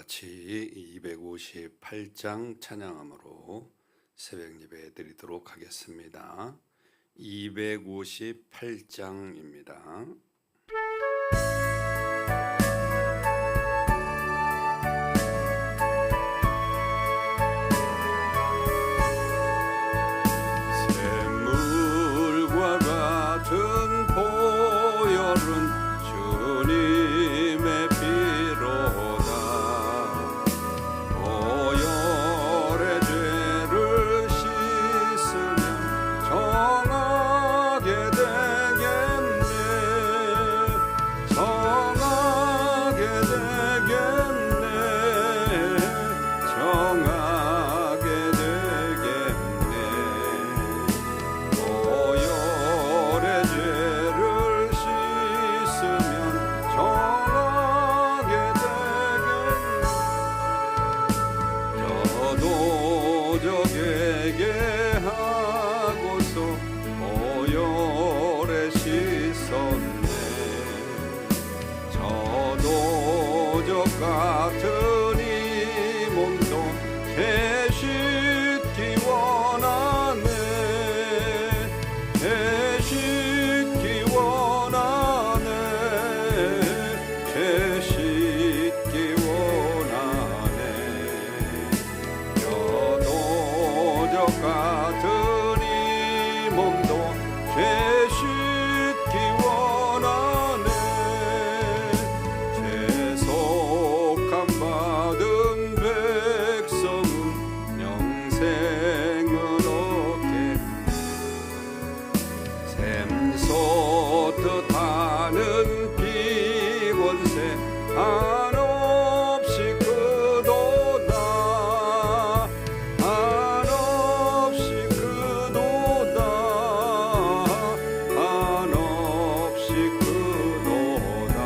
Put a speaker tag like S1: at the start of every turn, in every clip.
S1: 같이 258장 찬양함으로 새벽 예배 드리도록 하겠습니다. 258장입니다. 샘물과 같은 보혈은 주님의 피로다. 보혈의 죄를 씻으면 정하게 되겠네. 정하게 되겠네. 정하게 되겠네. 보혈의 죄를 씻으면 정하게 되겠네. 저도 적에게 하고서 보혈에 씻었네. 저도 적 같은 이 몸도 되씻기 원하네. 되씻기 원하네. 되씻기 원하네. 저도 적 같은 이 몸도 되씻기 원하네. 죄속함 받은 백성은 영생을 얻겠네. 샘솟듯 하는 비원세 한없이 크도다. 한없이 크도다. 한없이 크도다.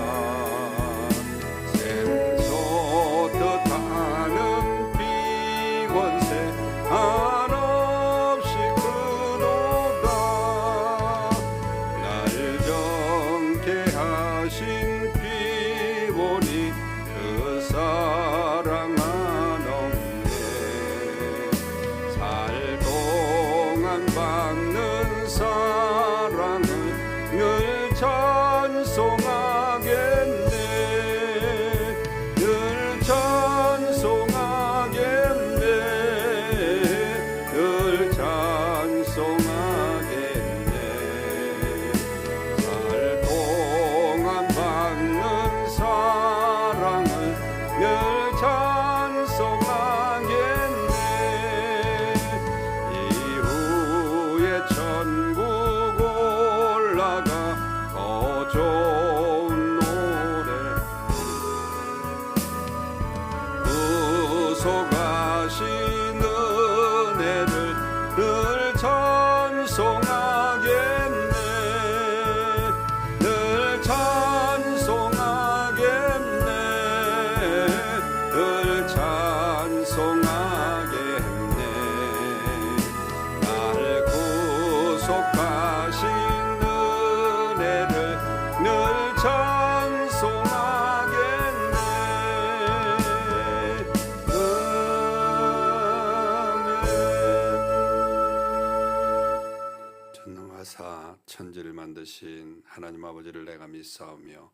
S1: 샘솟듯 하는 비원세 한없이 크도다. 날 정케 하신 피보니 그 사랑 한없네. 살 동안 받는 사랑을 늘 찬송하겠네. 늘 찬송하겠네. 늘 찬송하겠네. 살 동안 받는 사랑을 늘 찬송하겠네. 이후에 천국 올라가 더 좋은 노래 구속하신 은혜를 늘 찬송하겠네. 늘 찬송하겠네. 늘 찬송하겠네. 날 구속하신 은혜를 늘 찬송하겠네. 전능하사 천지를 만드신 하나님 아버지를 내가 믿사오며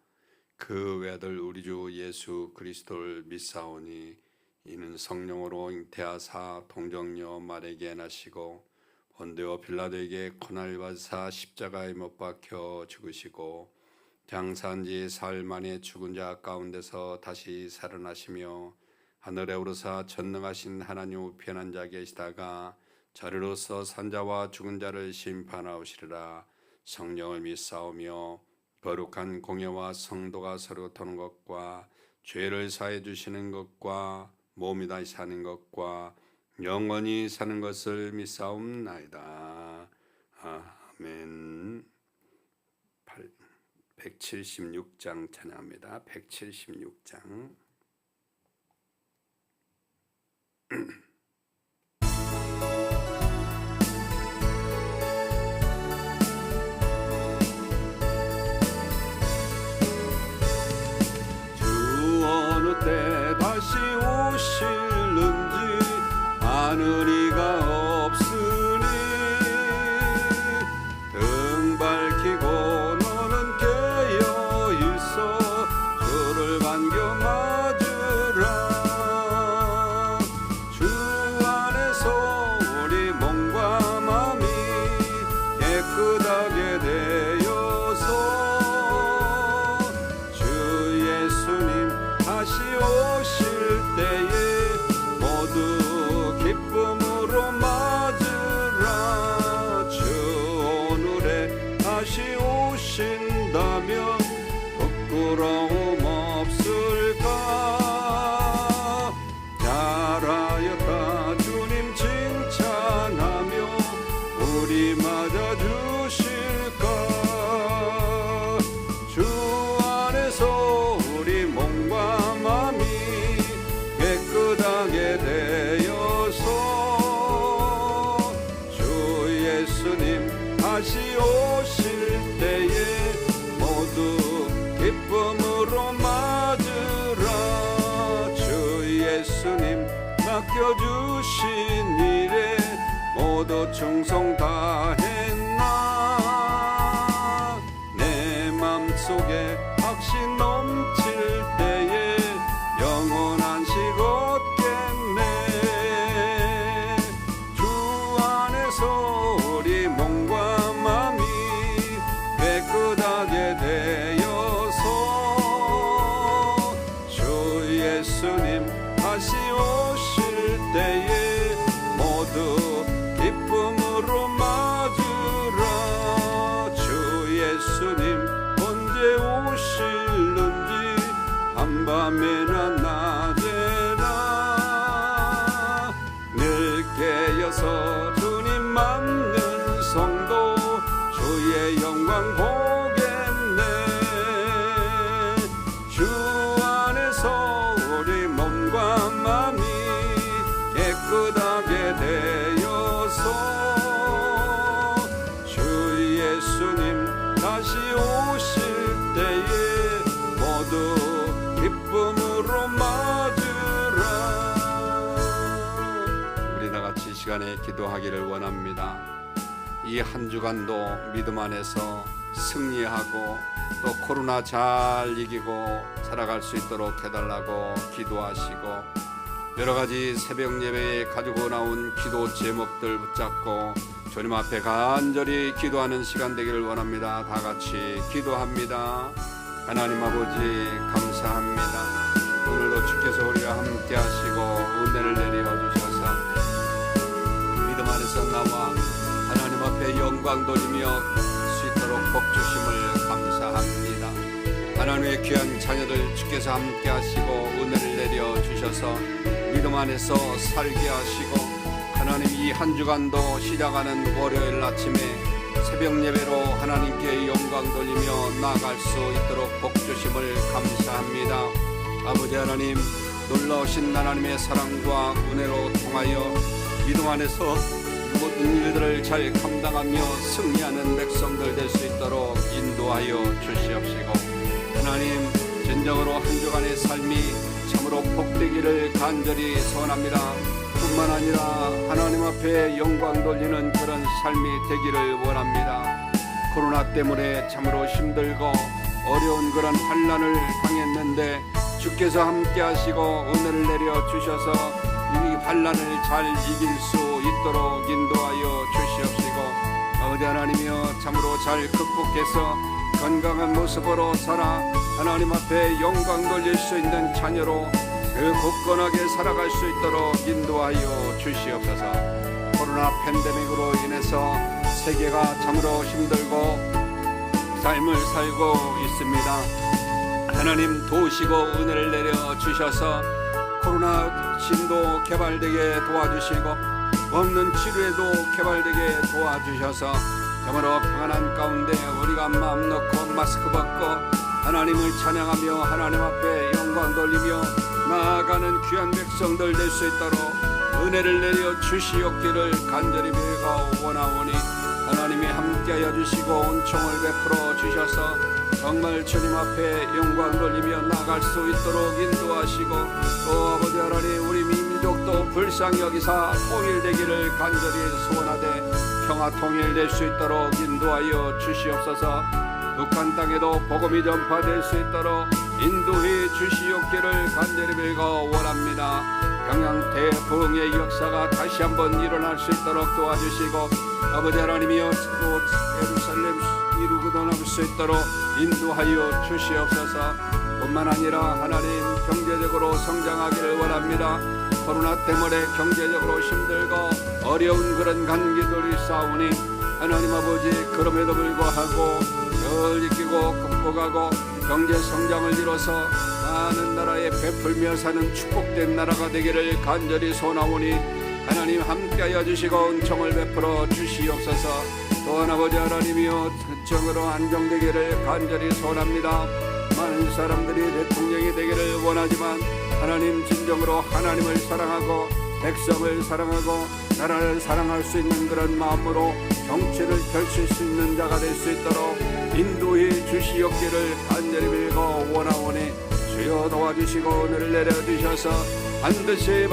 S1: 그 외아들 우리 주 예수 그리스도를 믿사오니 이는 성령으로 잉태하사 동정녀 마리아에게 나시고 본디오 빌라도에게 고난을 받으사 십자가에 못 박혀 죽으시고 장사한 지 사흘 만에 죽은 자 가운데서 다시 살아나시며 하늘에 오르사 전능하신 하나님 우편한 자 계시다가 자리로서 산자와 죽은 자를 심판하시리라. 성령을 믿사오며 거룩한 공예와 성도가 서로 도는 것과 죄를 사해 주시는 것과 몸이 다시 사는 것과 영원히 사는 것을 믿사옵나이다. 아멘. 176장 찬양합니다. 176장. 때 다시 오실는지 아는 이가 없으니 등 밝히고 너는 깨어있어 주를 반겨 맞으라. 주 안에서 우리 몸과 마음이 깨끗하게 되어서 주 예수님 다시 오실 때에 모두 기쁨으로 맞으라. 주 오늘에 다시 오신다면 부끄러움 없을까. 잘하였다 주님 칭찬하며 우리 맞아주실까. 주 안에서 우리 몸과 마음이 깨끗하게 되어서 주 예수님 다시 오실 때에 모두 기쁨으로 맞으라. 주 예수님 맡겨주신 일에 모두 충성 다했나. 내 맘속에 확신 넘칠 때에 영원한 식 얻겠네. 주 안에서 우리 몸과 마음이 깨끗하게 되어서 주 예수님 다시 오실 때에 모두 기쁨으로 맞으라. 주 예수님 언제 오실는지 한밤에나 낮에나 늘 깨어서 주님 맞는 성도 주의 영광 보겠네. 주 안에서 우리 몸과 마음이 깨끗하게 되어서 주 예수님 다시 오실 때에 모두 기쁨으로 맞으라. 우리 다같이 이 시간에 기도하기를 원합니다. 이 한 주간도 믿음 안에서 승리하고 또 코로나 잘 이기고 살아갈 수 있도록 해달라고 기도하시고, 여러 가지 새벽 예배에 가지고 나온 기도 제목들 붙잡고 주님 앞에 간절히 기도하는 시간 되기를 원합니다. 다 같이 기도합니다. 하나님 아버지 감사합니다. 오늘도 주께서 우리와 함께 하시고 은혜를 내려 주셔서 믿음 안에서 나와 하나님 앞에 영광 돌리며 수 있도록 복 주심을 감사합니다. 하나님의 귀한 자녀들 주께서 함께 하시고 은혜를 내려 주셔서 믿음 안에서 살게 하시고, 하나님 이 한 주간도 시작하는 월요일 아침에 새벽 예배로 하나님께 영광 돌리며 나아갈 수 있도록 복 주심을 감사합니다. 아버지 하나님, 놀라우신 하나님의 사랑과 은혜로 통하여 믿음 안에서 모든 일들을 잘 감당하며 승리하는 백성들 될 수 있도록 인도하여 주시옵시고, 하나님 진정으로 한 주간의 삶이 참으로 복되기를 간절히 소원합니다. 뿐만 아니라 하나님 앞에 영광 돌리는 그런 삶이 되기를 원합니다. 코로나 때문에 참으로 힘들고 어려운 그런 환난을 당했는데 주께서 함께 하시고 은혜를 내려 주셔서 이 환난을 잘 이길 수 있도록 인도하여 주시옵시고, 아버지 하나님이여 참으로 잘 극복해서 건강한 모습으로 살아 하나님 앞에 영광 돌릴 수 있는 자녀로 그 굳건하게 살아갈 수 있도록 인도하여 주시옵소서. 코로나 팬데믹으로 인해서 세계가 참으로 힘들고 삶을 살고 있습니다. 하나님 도우시고 은혜를 내려 주셔서 코로나 진도 개발되게 도와주시고 없는 치료에도 개발되게 도와주셔서 참으로 평안한 가운데 우리가 마음 놓고 마스크 벗고 하나님을 찬양하며 하나님 앞에 영광 돌리며 나아가는 귀한 백성들 될 수 있도록 은혜를 내려 주시옵기를 간절히 빌고 원하오니, 하나님이 함께하여 주시고 은총을 베풀어 주셔서 정말 주님 앞에 영광 돌리며 나갈 수 있도록 인도하시고 또 아버지 하나님 우리 민족도 불쌍히 여기사 통일되기를 간절히 소원하되 평화 통일될 수 있도록 인도하여 주시옵소서. 북한 땅에도 복음이 전파될 수 있도록 인도해 주시옵기를 간절히 빌고 원합니다. 평양 대부흥의 역사가 다시 한번 일어날 수 있도록 도와주시고 아버지 하나님이여 또 예루살렘 이루고 나올 수 있도록 인도하여 주시옵소서. 뿐만 아니라 하나님 경제적으로 성장하기를 원합니다. 코로나 때문에 경제적으로 힘들고 어려운 그런 간기들이 싸우니 하나님 아버지 그럼에도 불구하고 늘 이기고 극복하고 경제 성장을 이뤄서 많은 나라에 베풀며 사는 축복된 나라가 되기를 간절히 소원하오니 하나님 함께하여 주시고 은총을 베풀어 주시옵소서. 또한 아버지 하나님이여 정으로 안정되기를 간절히 소원합니다. 많은 사람들이 대통령이 되기를 원하지만 하나님 진정으로 하나님을 사랑하고 백성을 사랑하고 나라를 사랑할 수 있는 그런 마음으로 정치를 펼칠 수 있는 자가 될 수 있도록 인도해 주시옵기를 간절히 빌고 원하오니 주여 도와주시고 은혜를 내려주셔서 반드시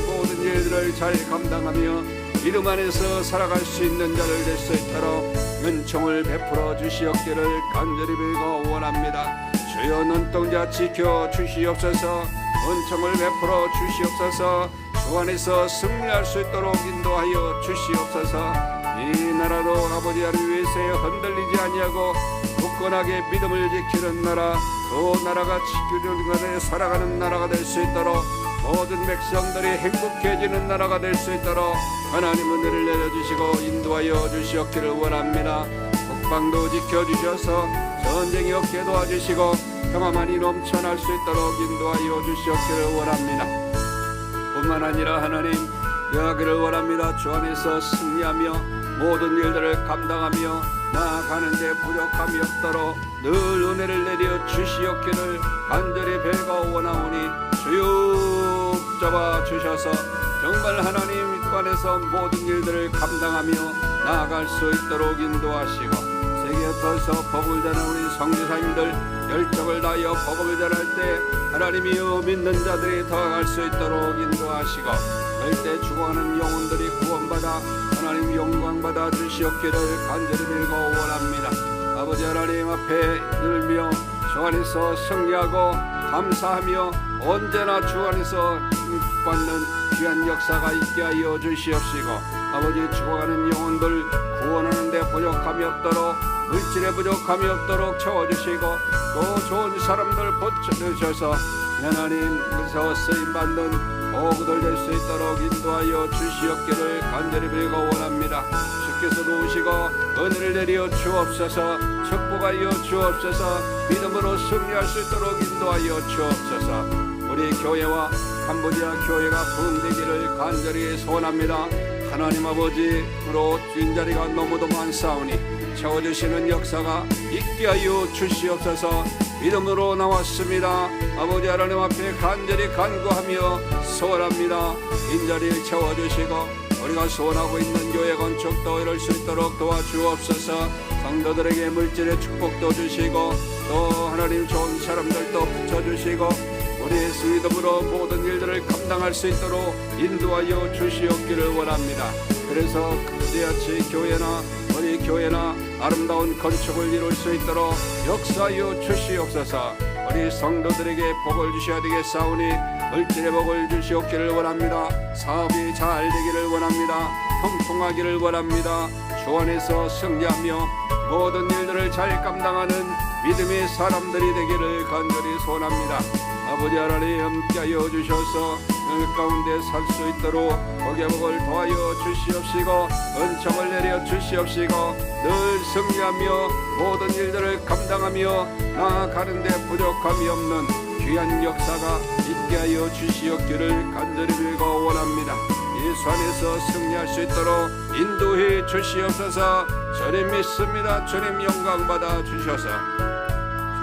S1: 모든 일들을 잘 감당하며 믿음 안에서 살아갈 수 있는 자를 될 수 있도록 은총을 베풀어 주시옵기를 간절히 빌고 원합니다. 주여 눈동자 지켜 주시옵소서. 은총을 베풀어 주시옵소서. 주 안에서 승리할 수 있도록 인도하여 주시옵소서. 이 나라도 아버지 하나님 위에서 흔들리지 아니하고 굳건하게 믿음을 지키는 나라, 또 나라가 지키는 살아가는 나라가 될 수 있도록 모든 백성들이 행복해지는 나라가 될 수 있도록 하나님 은혜를 내려주시고 인도하여 주시옵기를 원합니다. 국방도 지켜주셔서 전쟁이 없게 도와주시고 평화만이 넘쳐날 수 있도록 인도하여 주시옵기를 원합니다. 뿐만 아니라 하나님 여기를 원합니다. 주 안에서 승리하며 모든 일들을 감당하며 나아가는데 부족함이 없도록 늘 은혜를 내려 주시옵기를 간절히 빌고 원하오니 주여 붙잡아 주셔서 정말 하나님 안에서 모든 일들을 감당하며 나아갈 수 있도록 인도하시고 세계 흩어서 복음을 전하는 우리 선교사님들 열정을 다하여 복음을 전할 때 하나님이여 믿는 자들이 다가갈 수 있도록 인도하시고 절대 죽어가는 영혼들이 구원받아 하나님 영광받아 주시옵기를 간절히 빌고 원합니다. 아버지 하나님 앞에 늘며 주 안에서 승리하고 감사하며 언제나 주 안에서 받는 귀한 역사가 있게 하여 주시옵시고 아버지 죽어가는 영혼들 구원하는 데 부족함이 없도록 물질에 부족함이 없도록 채워주시고 또 좋은 사람들 붙여주셔서 하나님께서 쓰임받는 보고들 될 수 있도록 인도하여 주시옵기를 간절히 빌고 원합니다. 주께서 도우시고 은혜를 내려 주옵소서. 축복하여 주옵소서. 믿음으로 승리할 수 있도록 인도하여 주옵소서. 우리 교회와 캄보디아 교회가 부흥되기를 간절히 소원합니다. 하나님 아버지로 빈자리가 너무도 많사오니 채워주시는 역사가 있게 하여 주시옵소서. 믿음으로 나왔습니다. 아버지 하나님 앞에 간절히 간구하며 소원합니다. 빈자리를 채워주시고 우리가 소원하고 있는 교회 건축도 이룰 수 있도록 도와주옵소서. 성도들에게 물질의 축복도 주시고 또 하나님 좋은 사람들도 붙여주시고 우리의 믿음으로 모든 일들을 감당할 수 있도록 인도하여 주시옵기를 원합니다. 그래서 캄보디아치 교회나 우리 교회나 아름다운 건축을 이룰 수 있도록 역사하여 주시옵소서. 우리 성도들에게 복을 주셔야 되겠사오니 물질의 복을 주시옵기를 원합니다. 사업이 잘 되기를 원합니다. 통통하기를 원합니다. 주 안에서 승리하며 모든 일들을 잘 감당하는 믿음의 사람들이 되기를 간절히 소원합니다. 아버지 하나님 함께하여 주셔서 그 가운데 살 수 있도록 복의 복을 더하여 주시옵시고 은총을 내려 주시옵시고 늘 승리하며 모든 일들을 감당하며 나아가는 데 부족함이 없는 귀한 역사가 있게 하여 주시옵기를 간절히 빌고 원합니다. 예수 안에서 승리할 수 있도록 인도해 주시옵소서. 주님 믿습니다. 주님 영광 받아 주셔서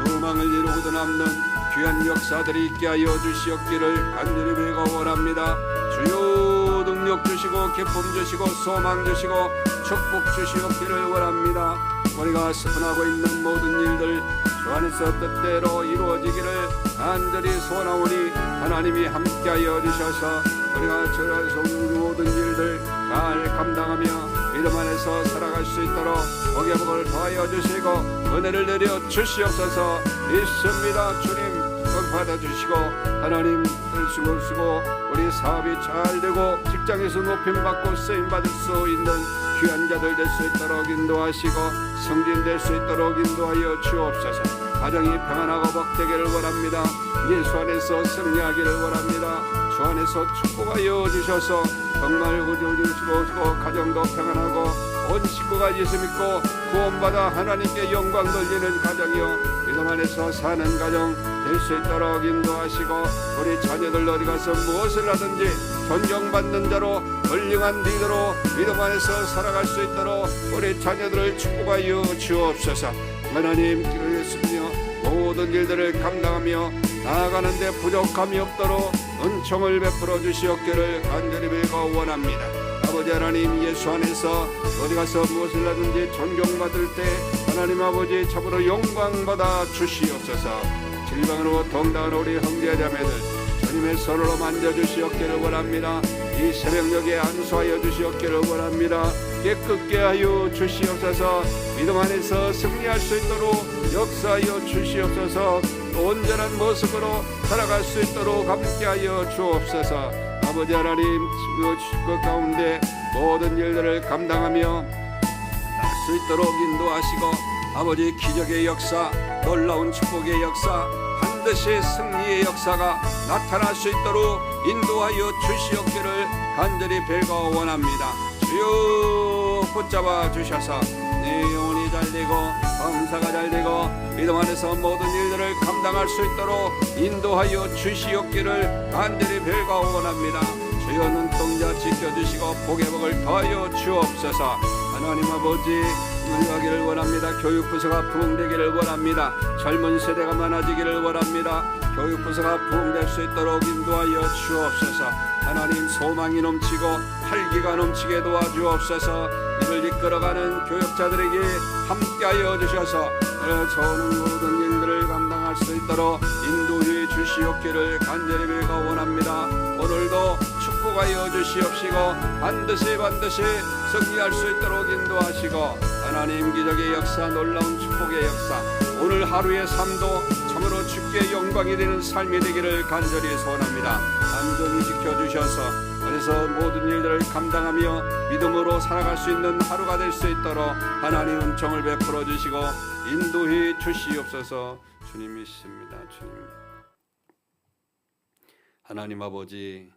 S1: 소망을 이루고도 남는 귀한 역사들이 있게 하여 주시옵기를 간절히 빌고 원합니다. 주여 능력 주시고 기쁨 주시고 소망 주시고 축복 주시옵기를 원합니다. 우리가 수분하고 있는 모든 일들 주 안에서 뜻대로 이루어지기를 간절히 소원하오니 하나님이 함께하여 주셔서 우리가 주 안에서 모든 일들 잘 감당하며 믿음 안에서 살아갈 수 있도록 복의 복을 더하여 주시고 은혜를 내려 주시옵소서. 믿습니다. 주님 받아주시고 하나님 쓰고 우리 사업이 잘 되고 직장에서 높임받고 쓰임받을 수 있는 귀한 자들 될 수 있도록 인도하시고 승진될 수 있도록 인도하여 주옵소서. 가정이 평안하고 복되기를 원합니다. 예수 안에서 승리하기를 원합니다. 주 안에서 축복하여 주셔서 정말 주시고 가정도 평안하고 온 식구가 예수 믿고 구원받아 하나님께 영광 돌리는 가정이요 믿음 안에서 사는 가정 될 수 있도록 인도하시고 우리 자녀들 어디 가서 무엇을 하든지 존경받는 자로 훌륭한 리더로 믿음 안에서 살아갈 수 있도록 우리 자녀들을 축복하여 주옵소서. 하나님 기도했으며 모든 일들을 감당하며 나아가는데 부족함이 없도록 은총을 베풀어 주시옵기를 간절히 빌고 원합니다. 아버지 하나님 예수 안에서 어디 가서 무엇을 하든지 존경받을 때 하나님 아버지 참으로 영광받아 주시옵소서. 질병으로 동당한 우리 형제자매들 주님의 손으로 만져주시옵기를 원합니다. 이 새벽녘에 안수하여 주시옵기를 원합니다. 깨끗게 하여 주시옵소서. 믿음 안에서 승리할 수 있도록 역사하여 주시옵소서. 온전한 모습으로 살아갈 수 있도록 함께하여 주옵소서. 아버지 하나님 그 가운데 모든 일들을 감당하며 할 수 있도록 인도하시고 아버지 기적의 역사 놀라운 축복의 역사 반드시 승리의 역사가 나타날 수 있도록 인도하여 주시옵기를 간절히 빌고 원합니다. 주여 붙잡아 주셔서 내 영혼이 잘되고 검사가 잘되고 믿음 안에서 모든 일들을 감당할 수 있도록 인도하여 주시옵기를 간절히 빌고 원합니다. 주여 눈동자 지켜주시고 복의 복을 더하여 주옵소서. 하나님 아버지 응하기를 원합니다. 교육부서가 부흥되기를 원합니다. 젊은 세대가 많아지기를 원합니다. 교육부서가 부흥될 수 있도록 인도하여 주옵소서. 하나님 소망이 넘치고 활기가 넘치게 도와주옵소서. 이를 이끌어가는 교육자들에게 함께하여 주셔서 저는 모든 일들을 감당할 수 있도록 인도해 주시옵기를 간절히 빌고 원합니다. 오늘도 축복하여 주시옵시고 반드시 승리할 수 있도록 인도하시고 하나님 기적의 역사 놀라운 축복의 역사 오늘 하루의 삶도 참으로 주께 영광이 되는 삶이 되기를 간절히 소원합니다. 안전히 지켜주셔서 그래서 모든 일들을 감당하며 믿음으로 살아갈 수 있는 하루가 될 수 있도록 하나님 은총을 베풀어 주시고 인도해 주시옵소서. 주님 믿습니다. 주님 하나님 아버지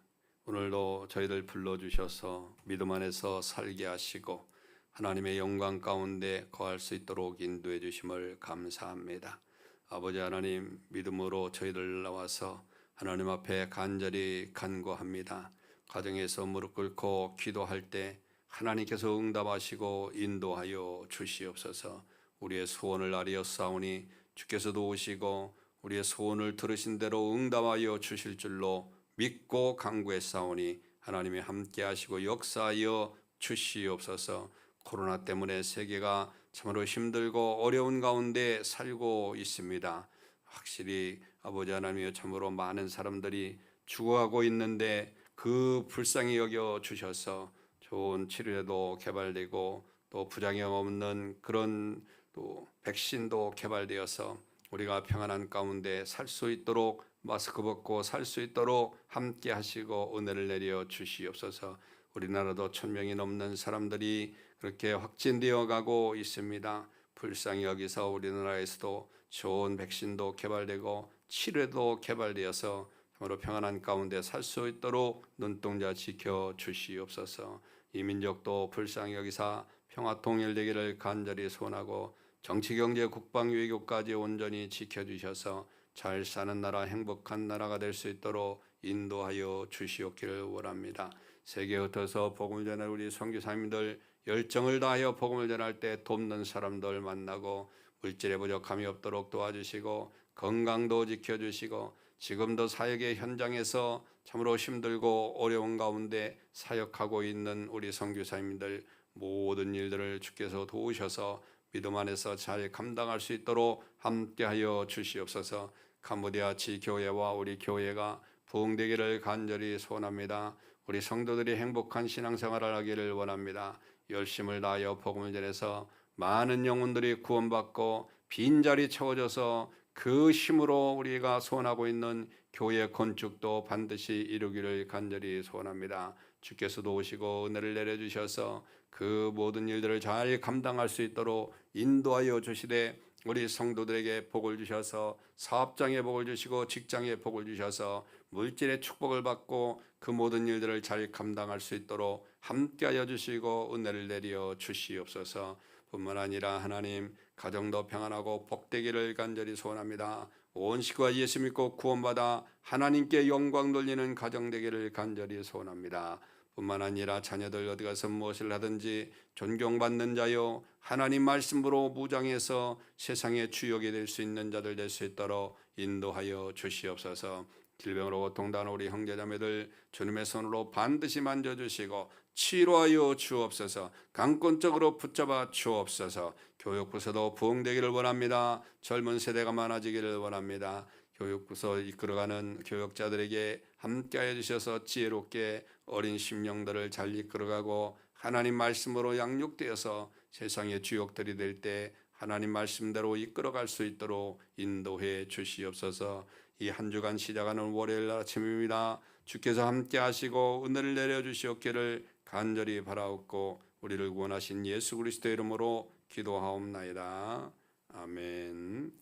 S1: 오늘도 저희들 불러주셔서 믿음 안에서 살게 하시고 하나님의 영광 가운데 거할 수 있도록 인도해 주심을 감사합니다. 아버지 하나님 믿음으로 저희들 나와서 하나님 앞에 간절히 간구합니다. 가정에서 무릎 꿇고 기도할 때 하나님께서 응답하시고 인도하여 주시옵소서. 우리의 소원을 아뢰었사오니 주께서도 오시고 우리의 소원을 들으신 대로 응답하여 주실 줄로 믿고 간구했사오니 하나님이 함께 하시고 역사하여 주시옵소서. 코로나 때문에 세계가 참으로 힘들고 어려운 가운데 살고 있습니다. 확실히 아버지 하나님이여 참으로 많은 사람들이 죽어가고 있는데 그 불쌍히 여겨 주셔서 좋은 치료제도 개발되고 또 부작용 없는 그런 또 백신도 개발되어서 우리가 평안한 가운데 살 수 있도록 마스크 벗고 살 수 있도록 함께 하시고 은혜를 내려 주시옵소서. 우리나라도 1000명이 넘는 사람들이 그렇게 확진되어 가고 있습니다. 불쌍히 여기서 우리나라에서도 좋은 백신도 개발되고 치료도 개발되어서 참으로 평안한 가운데 살 수 있도록 눈동자 지켜 주시옵소서. 이 민족도 불쌍히 여기사 평화 통일되기를 간절히 소원하고 정치, 경제, 국방, 외교까지 온전히 지켜주셔서 잘 사는 나라, 행복한 나라가 될 수 있도록 인도하여 주시옵기를 원합니다. 세계에 흩어서 복음을 전할 우리 선교사님들 열정을 다하여 복음을 전할 때 돕는 사람들 만나고 물질의 부족함이 없도록 도와주시고 건강도 지켜주시고 지금도 사역의 현장에서 참으로 힘들고 어려운 가운데 사역하고 있는 우리 선교사님들 모든 일들을 주께서 도우셔서 믿음 안에서 잘 감당할 수 있도록 함께하여 주시옵소서. 캄보디아 지교회와 우리 교회가 부흥되기를 간절히 소원합니다. 우리 성도들이 행복한 신앙생활을 하기를 원합니다. 열심을 다하여 복음을 전해서 많은 영혼들이 구원받고 빈자리 채워져서 그 힘으로 우리가 소원하고 있는 교회 건축도 반드시 이루기를 간절히 소원합니다. 주께서도 오시고 은혜를 내려주셔서 그 모든 일들을 잘 감당할 수 있도록 인도하여 주시되 우리 성도들에게 복을 주셔서 사업장에 복을 주시고 직장에 복을 주셔서 물질의 축복을 받고 그 모든 일들을 잘 감당할 수 있도록 함께하여 주시고 은혜를 내려 주시옵소서. 뿐만 아니라 하나님 가정도 평안하고 복되기를 간절히 소원합니다. 온 식구가 예수 믿고 구원받아 하나님께 영광 돌리는 가정 되기를 간절히 소원합니다. 뿐만 아니라 자녀들 어디 가서 무엇을 하든지 존경받는 자요 하나님 말씀으로 무장해서 세상의 주역이 될 수 있는 자들 될 수 있도록 인도하여 주시옵소서. 질병으로 고통당하는 우리 형제자매들 주님의 손으로 반드시 만져주시고 치료하여 주옵소서. 강권적으로 붙잡아 주옵소서. 교육부서도 부흥되기를 원합니다. 젊은 세대가 많아지기를 원합니다. 교육부서 이끌어가는 교육자들에게 함께하여 주셔서 지혜롭게 어린 심령들을 잘 이끌어가고 하나님 말씀으로 양육되어서 세상의 주역들이 될 때 하나님 말씀대로 이끌어갈 수 있도록 인도해 주시옵소서. 이 한 주간 시작하는 월요일 아침입니다. 주께서 함께 하시고 은혜를 내려주시옵기를 간절히 바라옵고 우리를 구원하신 예수 그리스도의 이름으로 기도하옵나이다. 아멘.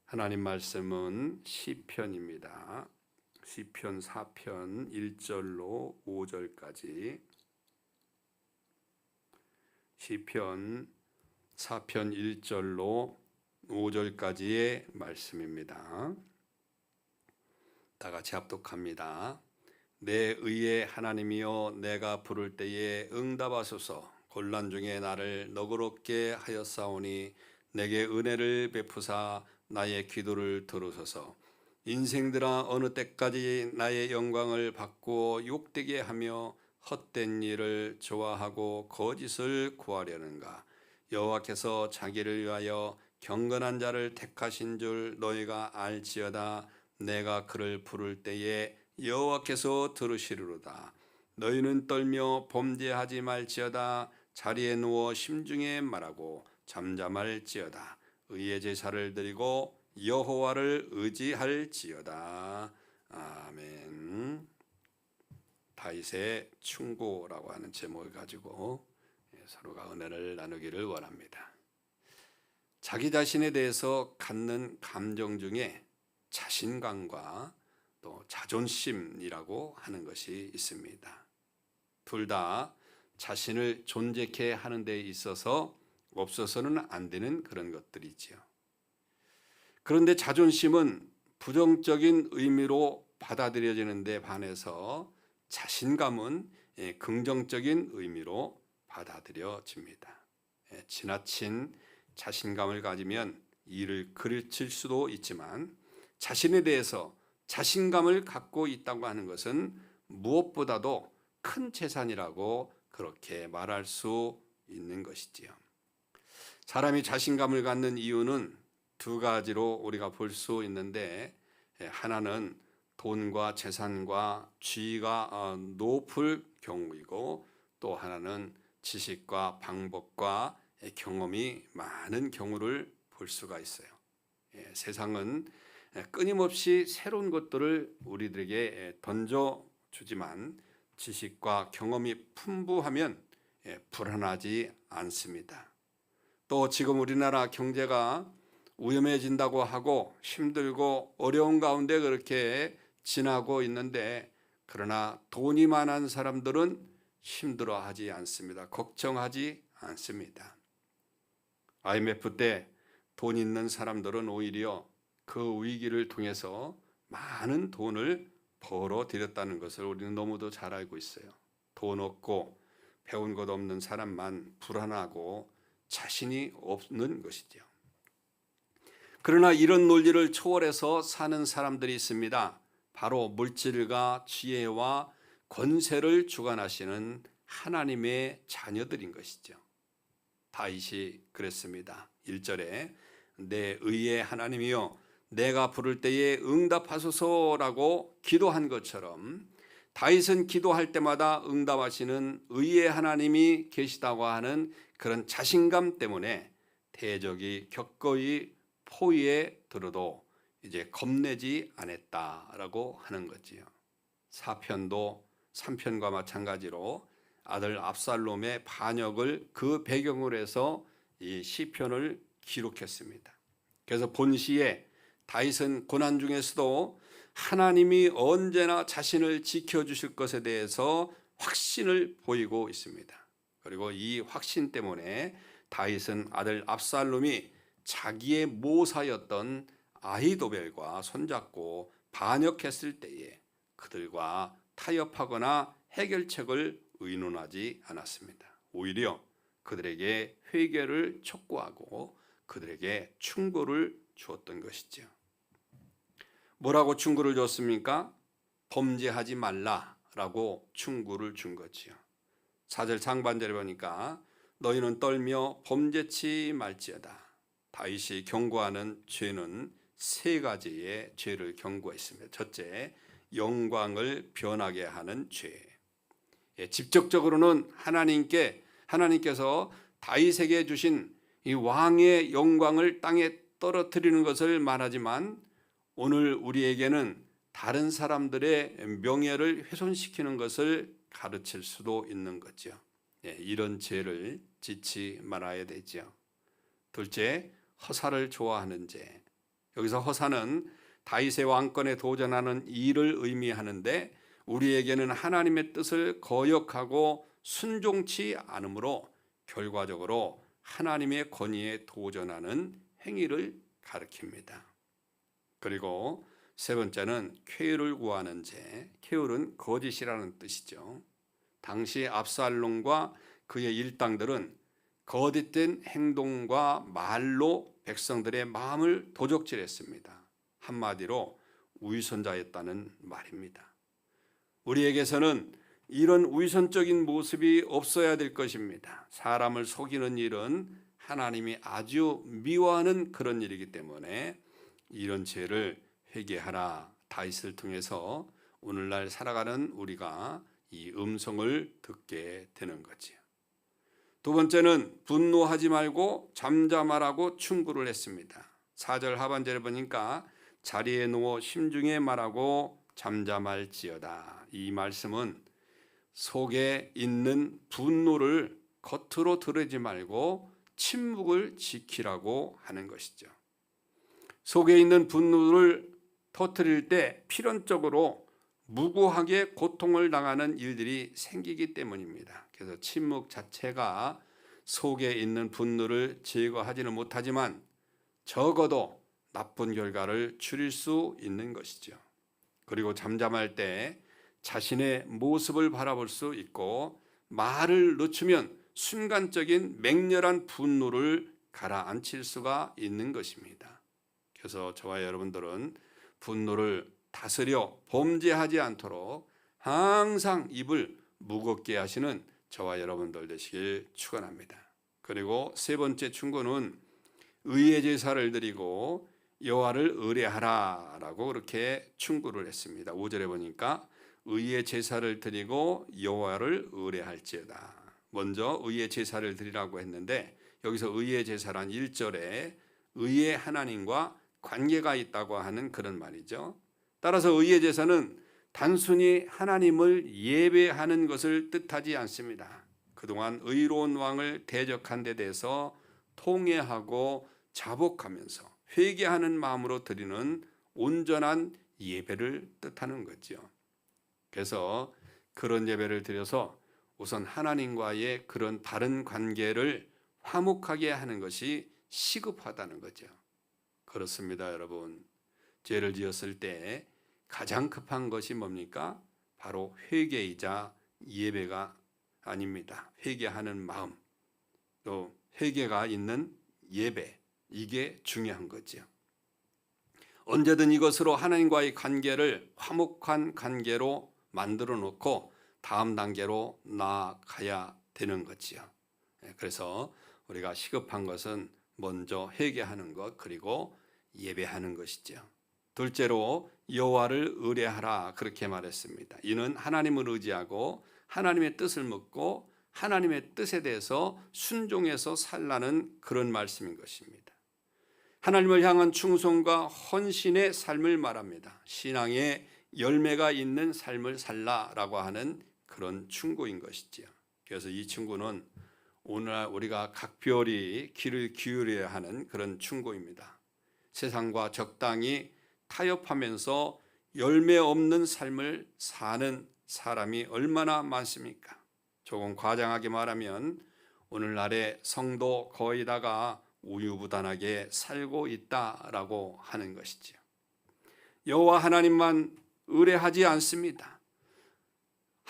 S1: 하나님 말씀은 시편입니다. 시편 4편 1절로 5절까지 시편 4편 1절로 5절까지의 말씀입니다. 다 같이 합독합니다. 내 의의 하나님이여 내가 부를 때에 응답하소서. 곤란 중에 나를 너그럽게 하였사오니 내게 은혜를 베푸사 나의 기도를 들으소서. 인생들아 어느 때까지 나의 영광을 바꾸어 욕되게 하며 헛된 일을 좋아하고 거짓을 구하려는가. 여호와께서 자기를 위하여 경건한 자를 택하신 줄 너희가 알지어다. 내가 그를 부를 때에 여호와께서 들으시리로다. 너희는 떨며 범죄하지 말지어다. 자리에 누워 심중에 말하고 잠잠할지어다. 의의 제사를 드리고 여호와를 의지할지어다. 아멘. 다윗의 충고라고 하는 제목을 가지고 서로가 은혜를 나누기를 원합니다. 자기 자신에 대해서 갖는 감정 중에 자신감과 또 자존심이라고 하는 것이 있습니다. 둘 다 자신을 존재케 하는 데 있어서 없어서는 안 되는 그런 것들이지요. 그런데 자존심은 부정적인 의미로 받아들여지는 데 반해서 자신감은 긍정적인 의미로 받아들여집니다. 지나친 자신감을 가지면 이를 그르칠 수도 있지만 자신에 대해서 자신감을 갖고 있다고 하는 것은 무엇보다도 큰 재산이라고 그렇게 말할 수 있는 것이지요. 사람이 자신감을 갖는 이유는 두 가지로 우리가 볼 수 있는데 하나는 돈과 재산과 지위가 높을 경우이고 또 하나는 지식과 방법과 경험이 많은 경우를 볼 수가 있어요. 세상은 끊임없이 새로운 것들을 우리들에게 던져주지만 지식과 경험이 풍부하면 불안하지 않습니다. 또 지금 우리나라 경제가 위험해진다고 하고 힘들고 어려운 가운데 그렇게 지나고 있는데 그러나 돈이 많은 사람들은 힘들어하지 않습니다. 걱정하지 않습니다. IMF 때 돈 있는 사람들은 오히려 그 위기를 통해서 많은 돈을 벌어들였다는 것을 우리는 너무도 잘 알고 있어요. 돈 없고 배운 것 없는 사람만 불안하고 자신이 없는 것이죠. 그러나 이런 논리를 초월해서 사는 사람들이 있습니다. 바로 물질과 지혜와 권세를 주관하시는 하나님의 자녀들인 것이죠. 다윗이 그랬습니다. 1절에 내 의의 하나님이여 내가 부를 때에 응답하소서라고 기도한 것처럼 다윗은 기도할 때마다 응답하시는 의의 하나님이 계시다고 하는 그런 자신감 때문에 대적이 격거이 포위에 들어도 이제 겁내지 않았다라고 하는 거지요. 4편도 3편과 마찬가지로 아들 압살롬의 반역을 그 배경으로 해서 이 시편을 기록했습니다. 그래서 본시에 다윗은 고난 중에서도 하나님이 언제나 자신을 지켜주실 것에 대해서 확신을 보이고 있습니다. 그리고 이 확신 때문에 다윗은 아들 압살롬이 자기의 모사였던 아히도벨과 손잡고 반역했을 때에 그들과 타협하거나 해결책을 의논하지 않았습니다. 오히려 그들에게 회개를 촉구하고 그들에게 충고를 주었던 것이죠. 뭐라고 충고를 줬습니까? 범죄하지 말라라고 충고를 준 거지요. 4절 상반절에 보니까 너희는 떨며 범죄치 말지어다. 다윗이 경고하는 죄는 세 가지의 죄를 경고했습니다. 첫째, 영광을 변하게 하는 죄. 직접적으로는 하나님께서 다윗에게 주신 이 왕의 영광을 땅에 떨어뜨리는 것을 말하지만 오늘 우리에게는 다른 사람들의 명예를 훼손시키는 것을 가르칠 수도 있는 거죠. 이런 죄를 짓지 말아야 되죠. 둘째, 허사를 좋아하는 죄. 여기서 허사는 다윗의 왕권에 도전하는 일을 의미하는데 우리에게는 하나님의 뜻을 거역하고 순종치 않으므로 결과적으로 하나님의 권위에 도전하는 행위를 가리킵니다. 그리고 세 번째는 쾌유를 구하는 죄. 쾌유는 거짓이라는 뜻이죠. 당시 압살롬과 그의 일당들은 거짓된 행동과 말로 백성들의 마음을 도적질했습니다. 한마디로 위선자였다는 말입니다. 우리에게서는 이런 위선적인 모습이 없어야 될 것입니다. 사람을 속이는 일은 하나님이 아주 미워하는 그런 일이기 때문에 이런 죄를 회개하라. 다윗을 통해서 오늘날 살아가는 우리가 이 음성을 듣게 되는 거지요. 두 번째는 분노하지 말고 잠잠하라고 충고를 했습니다. 4절 하반절에 보니까 자리에 누워 심중에 말하고 잠잠할지어다. 이 말씀은 속에 있는 분노를 겉으로 드러내지 말고 침묵을 지키라고 하는 것이죠. 속에 있는 분노를 터뜨릴 때 필연적으로 무고하게 고통을 당하는 일들이 생기기 때문입니다. 그래서 침묵 자체가 속에 있는 분노를 제거하지는 못하지만 적어도 나쁜 결과를 줄일 수 있는 것이죠. 그리고 잠잠할 때 자신의 모습을 바라볼 수 있고 말을 늦추면 순간적인 맹렬한 분노를 가라앉힐 수가 있는 것입니다. 그래서 저와 여러분들은 분노를 다스려 범죄하지 않도록 항상 입을 무겁게 하시는 저와 여러분들 되시길 축원합니다. 그리고 세 번째 충고는 의의 제사를 드리고 여호와를 의뢰하라라고 그렇게 충고를 했습니다. 5절에 보니까 의의 제사를 드리고 여호와를 의뢰할지어다. 먼저 의의 제사를 드리라고 했는데 여기서 의의 제사란 1절에 의의 하나님과 관계가 있다고 하는 그런 말이죠. 따라서 의의 제사는 단순히 하나님을 예배하는 것을 뜻하지 않습니다. 그동안 의로운 왕을 대적한 데 대해서 통회하고 자복하면서 회개하는 마음으로 드리는 온전한 예배를 뜻하는 거죠. 그래서 그런 예배를 드려서 우선 하나님과의 그런 바른 관계를 화목하게 하는 것이 시급하다는 거죠. 그렇습니다, 여러분. 죄를 지었을 때 가장 급한 것이 뭡니까? 바로 회개이자 예배가 아닙니다. 회개하는 마음, 또 회개가 있는 예배, 이게 중요한 거죠. 언제든 이것으로 하나님과의 관계를 화목한 관계로 만들어 놓고 다음 단계로 나아가야 되는 거지요. 그래서 우리가 시급한 것은 먼저 회개하는 것, 그리고 예배하는 것이죠. 둘째로 여호와를 의뢰하라, 그렇게 말했습니다. 이는 하나님을 의지하고 하나님의 뜻을 묻고 하나님의 뜻에 대해서 순종해서 살라는 그런 말씀인 것입니다. 하나님을 향한 충성과 헌신의 삶을 말합니다. 신앙의 열매가 있는 삶을 살라라고 하는 그런 충고인 것이지요. 그래서 이 충고는 오늘날 우리가 각별히 귀를 기울여야 하는 그런 충고입니다. 세상과 적당히 타협하면서 열매 없는 삶을 사는 사람이 얼마나 많습니까? 조금 과장하게 말하면 오늘날의 성도 거의 다가 우유부단하게 살고 있다라고 하는 것이지요. 여호와 하나님만 의뢰하지 않습니다.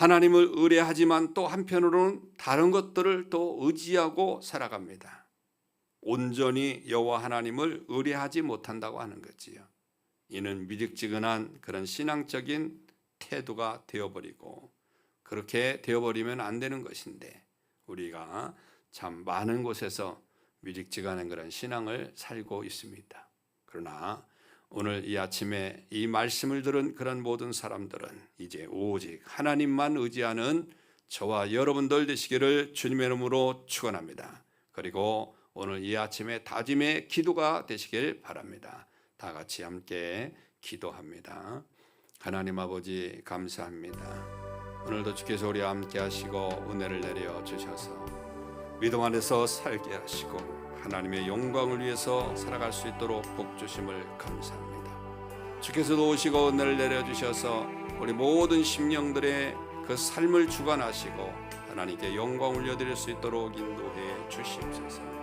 S1: 하나님을 의뢰하지만 또 한편으로는 다른 것들을 또 의지하고 살아갑니다. 온전히 여호와 하나님을 의뢰하지 못한다고 하는 거지요. 이는 미득지근한 그런 신앙적인 태도가 되어버리고, 그렇게 되어버리면 안 되는 것인데 우리가 참 많은 곳에서 미득지근한 그런 신앙을 살고 있습니다. 그러나 오늘 이 아침에 이 말씀을 들은 그런 모든 사람들은 이제 오직 하나님만 의지하는 저와 여러분들 되시기를 주님의 이름으로 축원합니다. 그리고 오늘 이 아침에 다짐의 기도가 되시길 바랍니다. 다 같이 함께 기도합니다. 하나님 아버지, 감사합니다. 오늘도 주께서 우리와 함께 하시고 은혜를 내려 주셔서 믿음 안에서 살게 하시고 하나님의 영광을 위해서 살아갈 수 있도록 복 주심을 감사합니다. 주께서도 오시고 은혜를 내려 주셔서 우리 모든 심령들의 그 삶을 주관하시고 하나님께 영광을 올려드릴 수 있도록 인도해 주시옵소서.